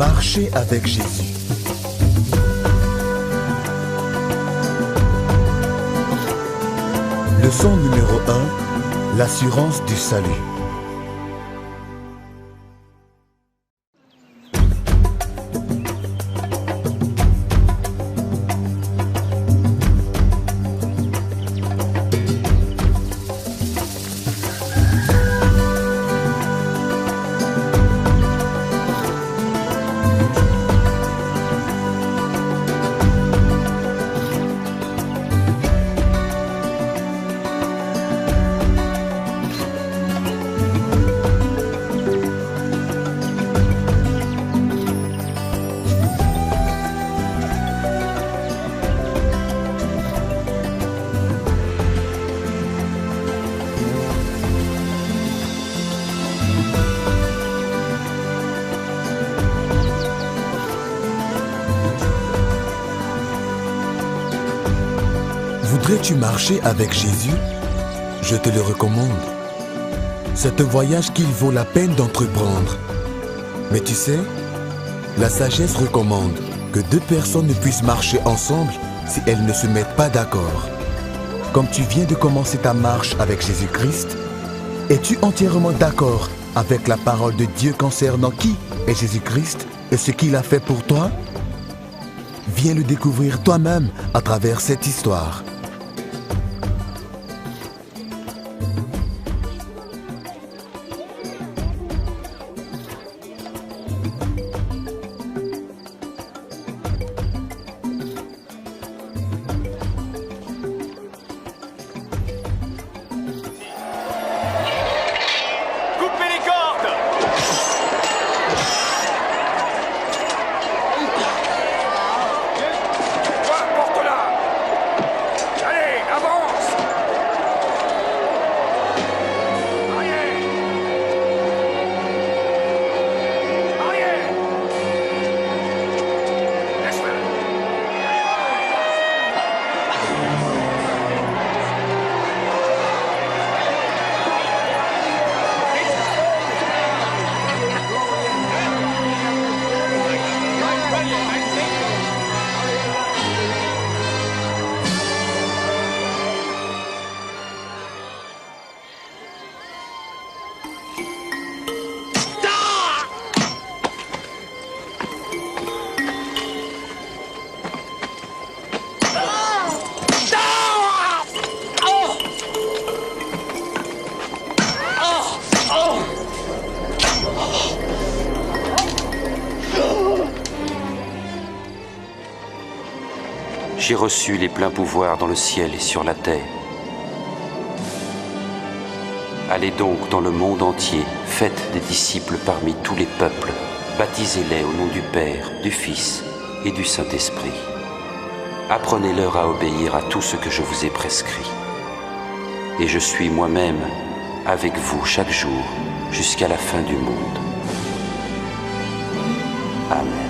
Marcher avec Jésus. Leçon numéro 1, l'assurance du salut. Voudrais-tu marcher avec Jésus? Je te le recommande. C'est un voyage qu'il vaut la peine d'entreprendre. Mais tu sais, la sagesse recommande que deux personnes ne puissent marcher ensemble si elles ne se mettent pas d'accord. Comme tu viens de commencer ta marche avec Jésus-Christ, es-tu entièrement d'accord avec la parole de Dieu concernant qui est Jésus-Christ et ce qu'il a fait pour toi? Viens le découvrir toi-même à travers cette histoire. J'ai reçu les pleins pouvoirs dans le ciel et sur la terre. Allez donc dans le monde entier, faites des disciples parmi tous les peuples, baptisez-les au nom du Père, du Fils et du Saint-Esprit. Apprenez-leur à obéir à tout ce que je vous ai prescrit. Et je suis moi-même avec vous chaque jour jusqu'à la fin du monde. Amen.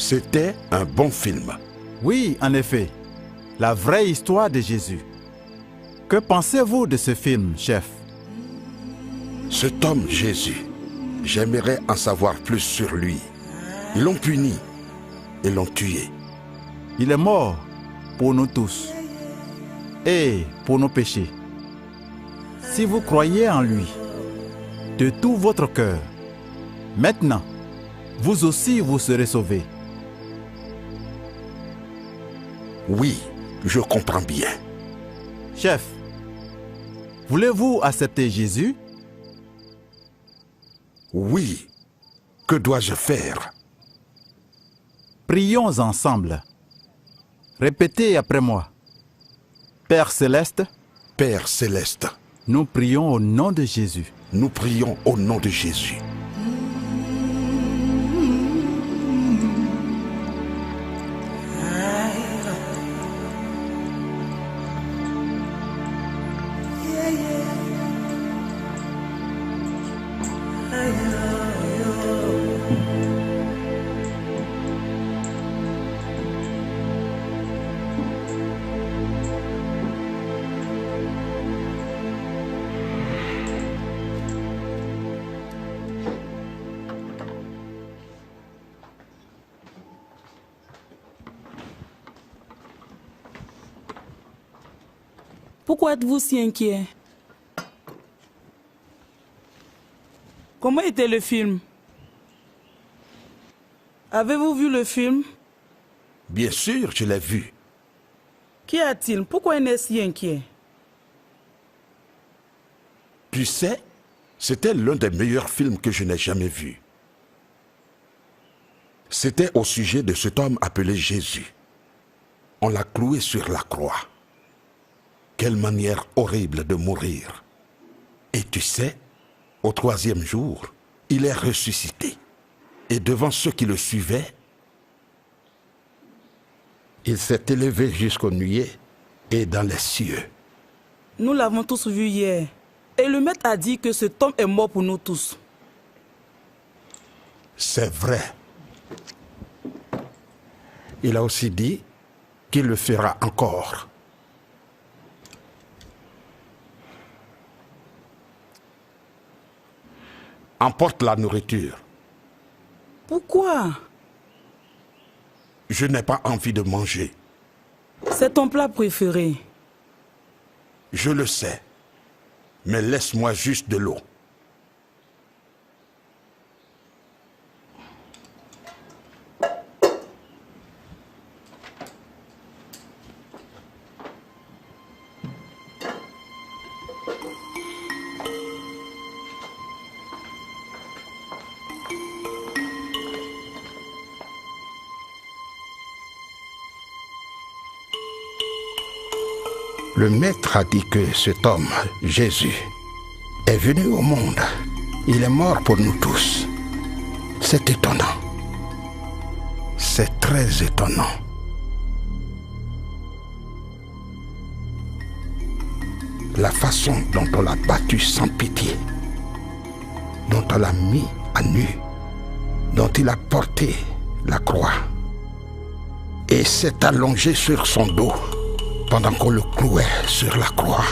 C'était un bon film. Oui, en effet. La vraie histoire de Jésus. Que pensez-vous de ce film, chef? Cet homme Jésus, j'aimerais en savoir plus sur lui. Ils l'ont puni et l'ont tué. Il est mort pour nous tous et pour nos péchés. Si vous croyez en lui de tout votre cœur, maintenant, vous aussi vous serez sauvés. Oui, je comprends bien. Chef, voulez-vous accepter Jésus? Oui. Que dois-je faire? Prions ensemble. Répétez après moi. Père céleste, Père céleste, nous prions au nom de Jésus. nous prions au nom de Jésus. Pourquoi êtes-vous si inquiet? Comment était le film? Avez-vous vu le film? Bien sûr, je l'ai vu. Qu'y a-t-il? Pourquoi il est si inquiet? Tu sais, c'était l'un des meilleurs films que je n'ai jamais vus. C'était au sujet de cet homme appelé Jésus. On l'a cloué sur la croix. Quelle manière horrible de mourir. Et tu sais, au 3e jour, il est ressuscité. Et devant ceux qui le suivaient, il s'est élevé jusqu'aux nuées et dans les cieux. Nous l'avons tous vu hier. Et le maître a dit que cet homme est mort pour nous tous. C'est vrai. Il a aussi dit qu'il le fera encore. Emporte la nourriture. Pourquoi? Je n'ai pas envie de manger. C'est ton plat préféré. Je le sais. Mais laisse-moi juste de l'eau. Le maître a dit que cet homme, Jésus, est venu au monde. Il est mort pour nous tous. C'est étonnant. C'est très étonnant. La façon dont on l'a battu sans pitié, dont on l'a mis à nu, dont il a porté la croix et s'est allongé sur son dos pendant qu'on le clouait sur la croix.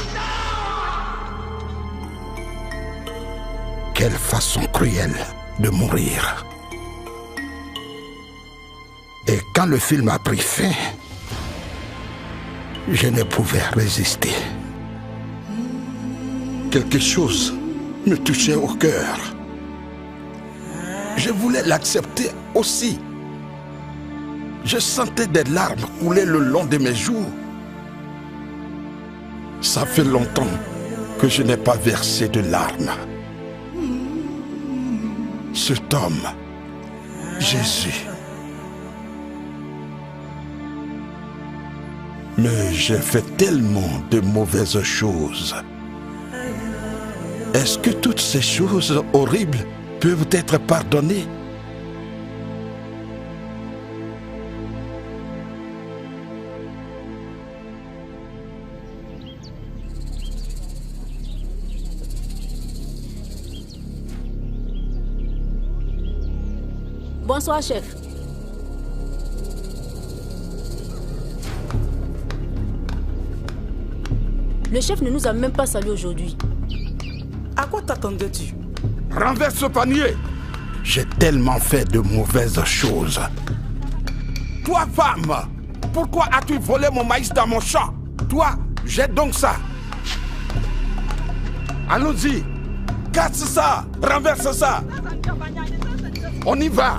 Quelle façon cruelle de mourir. Et quand le film a pris fin, je ne pouvais résister. Quelque chose me touchait au cœur. Je voulais l'accepter aussi. Je sentais des larmes couler le long de mes joues. Ça fait longtemps que je n'ai pas versé de larmes. Cet homme, Jésus. Mais j'ai fait tellement de mauvaises choses. Est-ce que toutes ces choses horribles peuvent être pardonnées? Bonsoir, chef. Le chef ne nous a même pas salué aujourd'hui. À quoi t'attendais-tu? Renverse ce panier! J'ai tellement fait de mauvaises choses. Toi, femme, pourquoi as-tu volé mon maïs dans mon champ? Toi, jette donc ça. Allons-y. Casse ça. Renverse ça. On y va.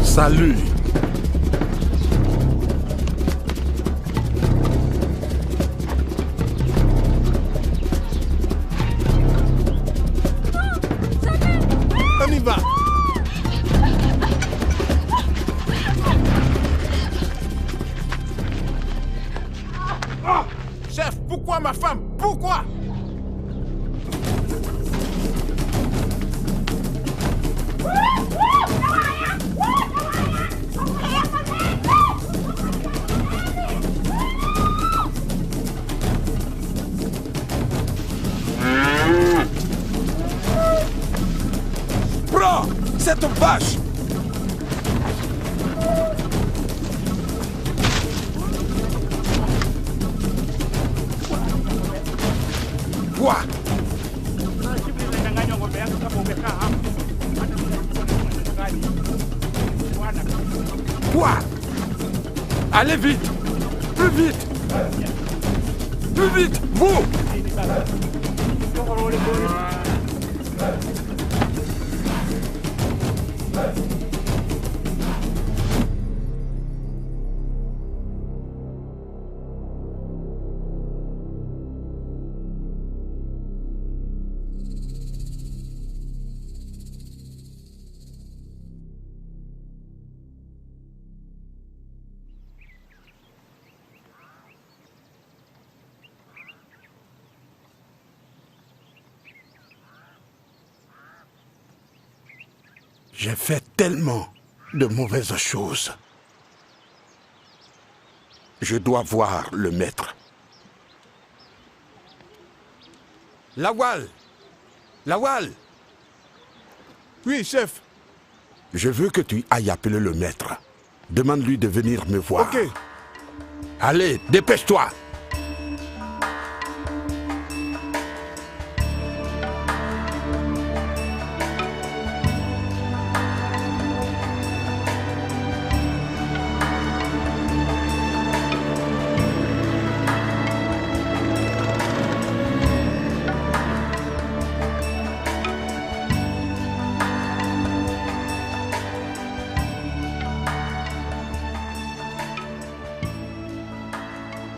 Salut. On y va. Oh, chef, pourquoi ma femme? Pourquoi? Prends cette vache. Allez vite! Plus vite! Plus vite! Vous! J'ai fait tellement de mauvaises choses. Je dois voir le maître. Lawal! Lawal! Oui, chef. Je veux que tu ailles appeler le maître. Demande-lui de venir me voir. Ok. Allez, dépêche-toi!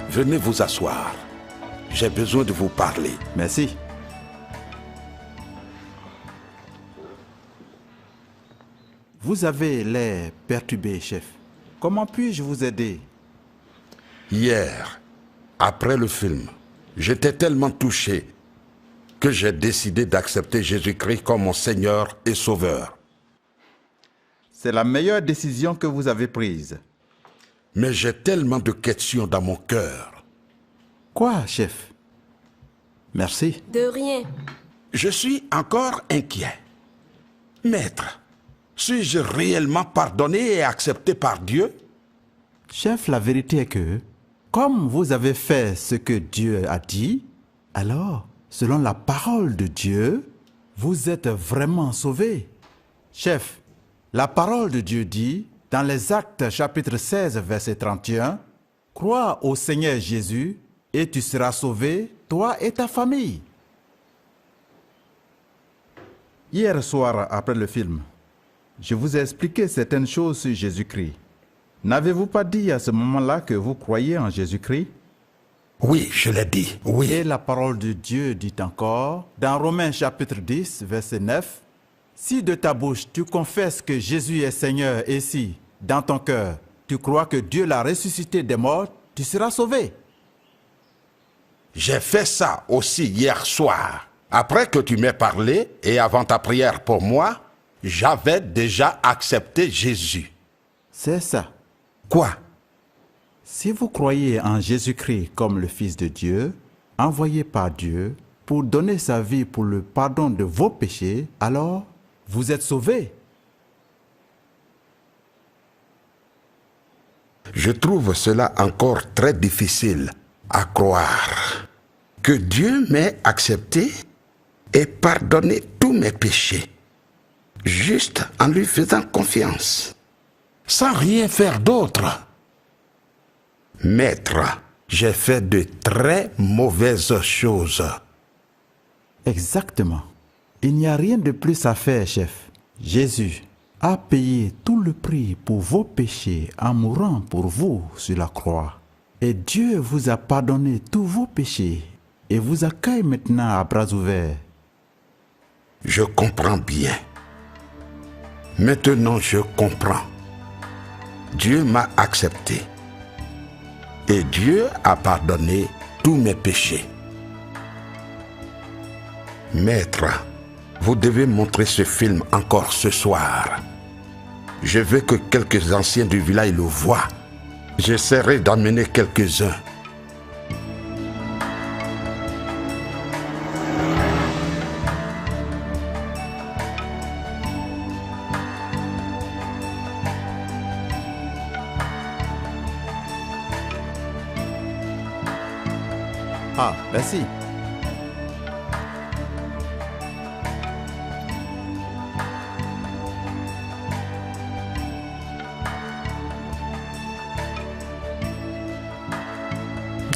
Venez vous asseoir. J'ai besoin de vous parler. Merci. Vous avez l'air perturbé, chef. Comment puis-je vous aider? Hier, après le film, j'étais tellement touché que j'ai décidé d'accepter Jésus-Christ comme mon Seigneur et Sauveur. C'est la meilleure décision que vous avez prise. Mais j'ai tellement de questions dans mon cœur. Quoi, chef? Merci. De rien. Je suis encore inquiet. Maître, suis-je réellement pardonné et accepté par Dieu? Chef, la vérité est que, comme vous avez fait ce que Dieu a dit, alors, selon la parole de Dieu, vous êtes vraiment sauvé. Chef, la parole de Dieu dit, dans les Actes chapitre 16, verset 31, « Crois au Seigneur Jésus et tu seras sauvé, toi et ta famille. » Hier soir, après le film, je vous ai expliqué certaines choses sur Jésus-Christ. N'avez-vous pas dit à ce moment-là que vous croyez en Jésus-Christ? Oui, je l'ai dit, oui. Et la parole de Dieu dit encore, dans Romains chapitre 10, verset 9, « Si de ta bouche tu confesses que Jésus est Seigneur et si, dans ton cœur, tu crois que Dieu l'a ressuscité des morts, tu seras sauvé. » J'ai fait ça aussi hier soir. Après que tu m'aies parlé et avant ta prière pour moi, j'avais déjà accepté Jésus. C'est ça. Quoi? Si vous croyez en Jésus-Christ comme le Fils de Dieu, envoyé par Dieu pour donner sa vie pour le pardon de vos péchés, alors vous êtes sauvés. Je trouve cela encore très difficile à croire. Que Dieu m'ait accepté et pardonné tous mes péchés, juste en lui faisant confiance, sans rien faire d'autre. Maître, j'ai fait de très mauvaises choses. Exactement. Il n'y a rien de plus à faire, chef. Jésus a payé tout le prix pour vos péchés en mourant pour vous sur la croix. Et Dieu vous a pardonné tous vos péchés et vous accueille maintenant à bras ouverts. Je comprends bien. Maintenant, je comprends. Dieu m'a accepté. Et Dieu a pardonné tous mes péchés. Maître, vous devez montrer ce film encore ce soir. Je veux que quelques anciens du village le voient. J'essaierai d'emmener quelques-uns. Ah, merci.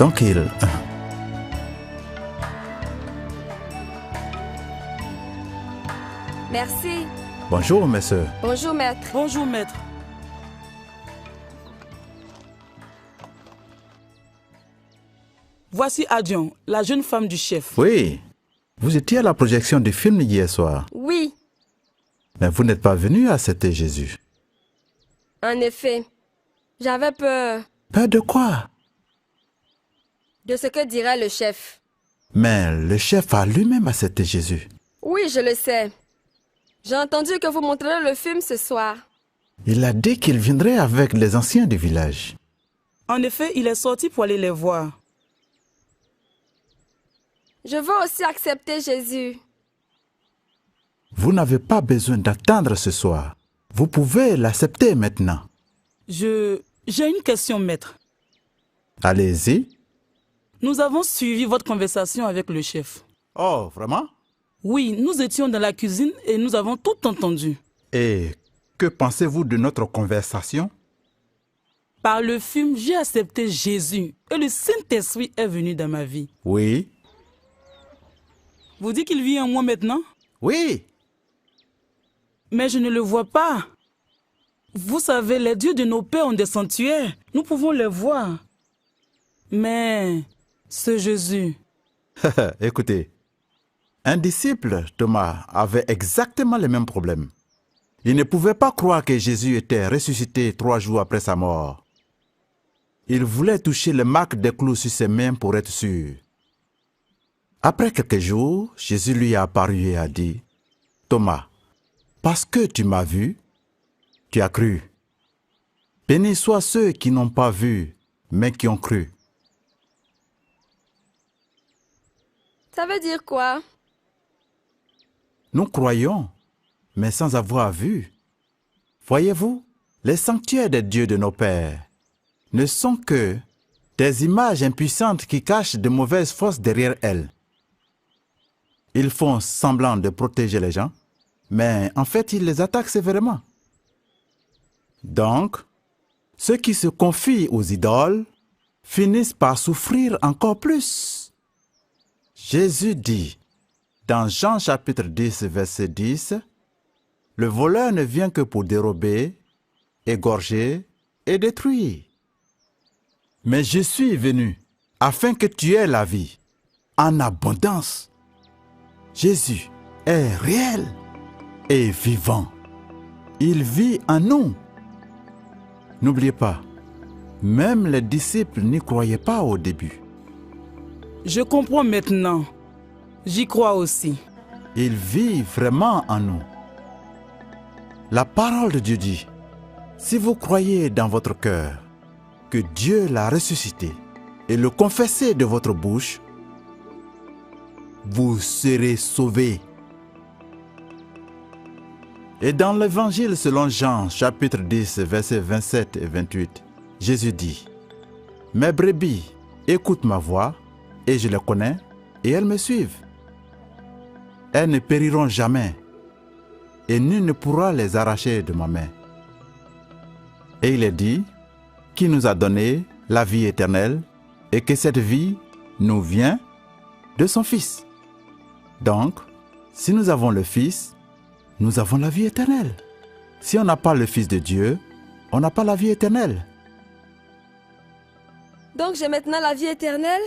Donc il... Merci. Bonjour, mes sœurs. Bonjour, maître. Bonjour, maître. Voici Adion, la jeune femme du chef. Oui, vous étiez à la projection du film hier soir. Oui, Mais vous n'êtes pas venu accepter Jésus. en effet. J'avais peur Peur de quoi? de ce que dirait le chef. Mais le chef a lui-même accepté Jésus. Oui, je le sais. J'ai entendu que vous montrerez le film ce soir. Il a dit qu'il viendrait avec les anciens du village. En effet, il est sorti pour aller les voir. Je veux aussi accepter Jésus. Vous n'avez pas besoin d'attendre ce soir. Vous pouvez l'accepter maintenant. J'ai une question, maître. Allez-y. Nous avons suivi votre conversation avec le chef. Oh, vraiment? Oui, nous étions dans la cuisine et nous avons tout entendu. Et que pensez-vous de notre conversation? Par le film, j'ai accepté Jésus et le Saint-Esprit est venu dans ma vie. Oui. Vous dites qu'il vit en moi maintenant? Oui. Mais je ne le vois pas. Vous savez, les dieux de nos pères ont des sanctuaires. Nous pouvons les voir. Mais ce Jésus... Écoutez, un disciple, Thomas, avait exactement le même problème. Il ne pouvait pas croire que Jésus était ressuscité 3 jours après sa mort. Il voulait toucher les marques des clous sur ses mains pour être sûr. Après quelques jours, Jésus lui a apparu et a dit, « Thomas, parce que tu m'as vu, tu as cru. Bénis soient ceux qui n'ont pas vu, mais qui ont cru. » Ça veut dire quoi? Nous croyons, mais sans avoir vu. Voyez-vous, les sanctuaires des dieux de nos pères ne sont que des images impuissantes qui cachent de mauvaises forces derrière elles. Ils font semblant de protéger les gens, mais en fait, ils les attaquent sévèrement. Donc, ceux qui se confient aux idoles finissent par souffrir encore plus. Jésus dit, dans Jean chapitre 10, verset 10, « Le voleur ne vient que pour dérober, égorger et détruire. Mais je suis venu afin que tu aies la vie en abondance. » Jésus est réel et vivant. Il vit en nous. N'oubliez pas, même les disciples n'y croyaient pas au début. Je comprends maintenant. J'y crois aussi. Il vit vraiment en nous. La parole de Dieu dit, si vous croyez dans votre cœur que Dieu l'a ressuscité et le confessez de votre bouche, vous serez sauvés. Et dans l'évangile selon Jean, chapitre 10, versets 27 et 28, Jésus dit, « Mes brebis écoutent ma voix, et je les connais, et elles me suivent. Elles ne périront jamais, et nul ne pourra les arracher de ma main. » Et il est dit, qui nous a donné la vie éternelle, et que cette vie nous vient de son Fils. Donc, si nous avons le Fils, nous avons la vie éternelle. Si on n'a pas le Fils de Dieu, on n'a pas la vie éternelle. Donc j'ai maintenant la vie éternelle?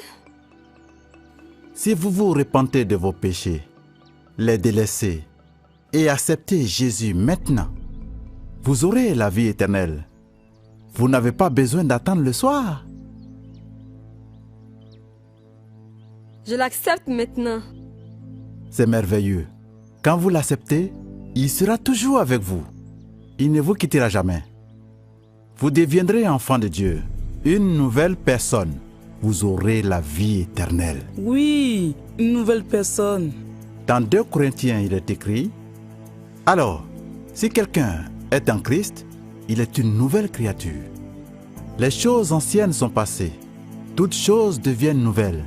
Si vous vous repentez de vos péchés, les délaissez et acceptez Jésus maintenant, vous aurez la vie éternelle. Vous n'avez pas besoin d'attendre le soir. Je l'accepte maintenant. C'est merveilleux. Quand vous l'acceptez, il sera toujours avec vous. Il ne vous quittera jamais. Vous deviendrez enfant de Dieu, une nouvelle personne. Vous aurez la vie éternelle. Oui, une nouvelle personne. Dans 2 Corinthiens, il est écrit, « Alors, si quelqu'un est en Christ, il est une nouvelle créature. Les choses anciennes sont passées. Toutes choses deviennent nouvelles. »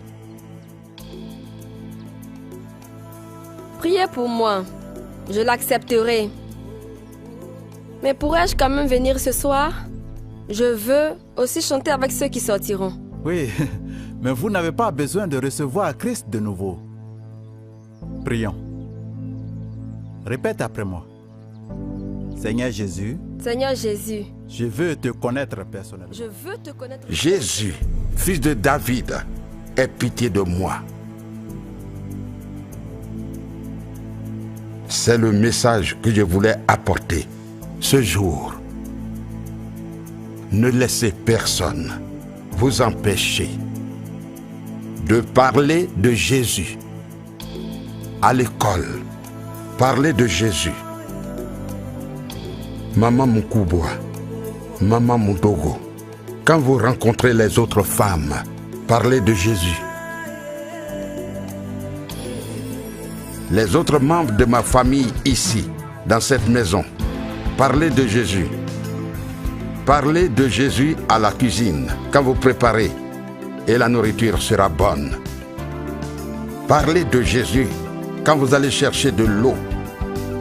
Priez pour moi. Je l'accepterai. Mais pourrais-je quand même venir ce soir? Je veux aussi chanter avec ceux qui sortiront. Oui, Mais vous n'avez pas besoin de recevoir Christ de nouveau. Prions. Répète après moi. Seigneur Jésus, Seigneur Jésus, je veux te connaître personnellement. je veux te connaître. Jésus, fils de David, aie pitié de moi. C'est le message que je voulais apporter ce jour. Ne laissez personne vous empêcher de parler de Jésus. À l'école, parlez de Jésus. Maman Moukouboua, Maman Moudogo, quand vous rencontrez les autres femmes, parlez de Jésus. Les autres membres de ma famille ici, dans cette maison, parlez de Jésus. Parlez de Jésus à la cuisine, quand vous préparez, et la nourriture sera bonne. Parlez de Jésus quand vous allez chercher de l'eau,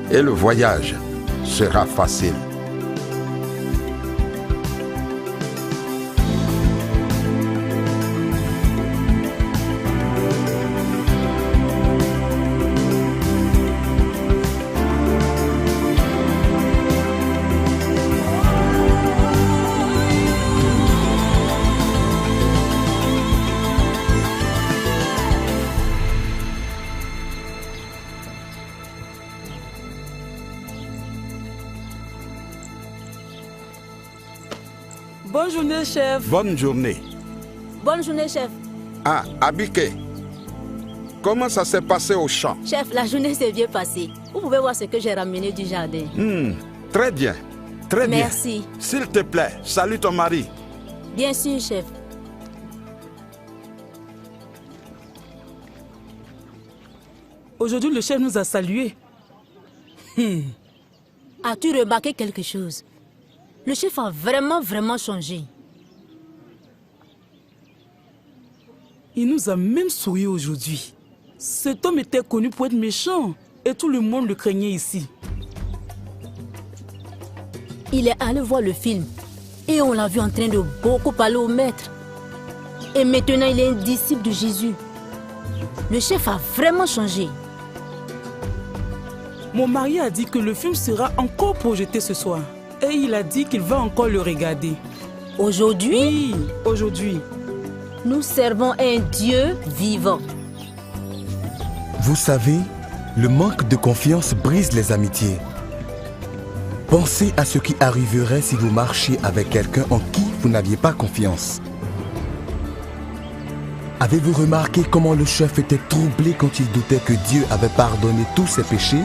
et le voyage sera facile. Bonne journée, chef. Bonne journée. Bonne journée, chef. Ah, Abike, comment ça s'est passé au champ? Chef, la journée s'est bien passée. Vous pouvez voir ce que j'ai ramené du jardin. Très bien, très bien. Merci. S'il te plaît, salue ton mari. Bien sûr, chef. Aujourd'hui, le chef nous a salués. As-tu remarqué quelque chose? Le chef a vraiment changé. Il nous a même souri aujourd'hui. Cet homme était connu pour être méchant et tout le monde le craignait ici. Il est allé voir le film et on l'a vu en train de beaucoup parler au maître. Et maintenant, il est un disciple de Jésus. Le chef a vraiment changé. Mon mari a dit que le film sera encore projeté ce soir. Et il a dit qu'il va encore le regarder. Aujourd'hui, Oui, aujourd'hui. nous servons un Dieu vivant. Vous savez, le manque de confiance brise les amitiés. Pensez à ce qui arriverait si vous marchiez avec quelqu'un en qui vous n'aviez pas confiance. Avez-vous remarqué comment le chef était troublé quand il doutait que Dieu avait pardonné tous ses péchés?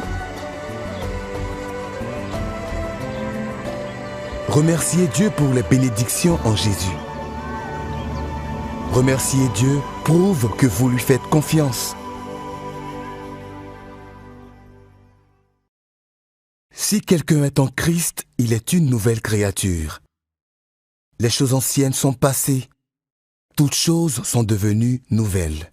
Remerciez Dieu pour les bénédictions en Jésus. Remercier Dieu prouve que vous lui faites confiance. Si quelqu'un est en Christ, il est une nouvelle créature. Les choses anciennes sont passées. Toutes choses sont devenues nouvelles.